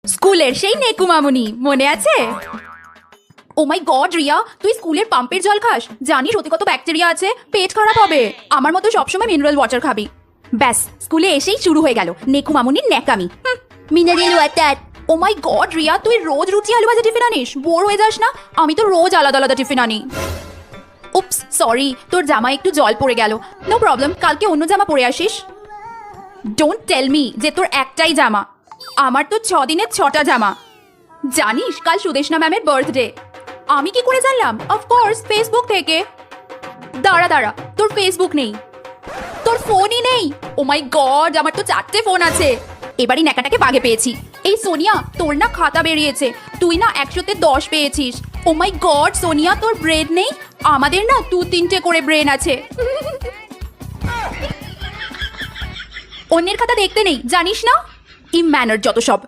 স্কুলের সেই নেকু মামুনি মনে আছে? ও মাই গড রিয়া, তুই স্কুলের পাম্পের জল খাস? জানিস ওতে কত ব্যাকটেরিয়া আছে, পেট খারাপ হবে। আমার মতো সবসময় মিনারেল ওয়াটার খাবি। ব্যাস, স্কুলে এসেই শুরু হয়ে গেল নেকু মামুনির ন্যাকামি। Mineral water. Oh my god Riya, তুই রোজ রুটি আলু ভাজা টিফিন আনিস? বোর হয়ে যাস না? আমি তো রোজ আলাদা আলাদা টিফিন আনি। উপস, সরি, তোর জামায় একটু জল পড়ে গেল। নো প্রবলেম, কালকে অন্য জামা পরে আসিস। ডোন্ট টেল মি যে তোর একটাই জামা। আমার তো 6 দিনে 6টা জামা। জানিস কাল সুদেশনা ম্যামের বার্থডে। আমি কি করে জানলাম? অফকোর্স ফেসবুক থেকে। দাঁড়া দাঁড়া, তোর ফেসবুক নেই? তোর ফোনই নেই? ও মাই গড, আমার তো 4টে ফোন আছে। এবারই ন্যাকাটাকে বাগে পেয়েছি। এই সোনিয়া, তোর না খাতা বেরিয়েছে, তুই না 100তে 10 পেয়েছিস। ও মাই গড সোনিয়া, তোর ব্রেন নেই? আমাদের না 2-3টে করে ব্রেন আছে। অন্যের খাতা দেখতে নেই জানিস না? ইম্যানার যত সব।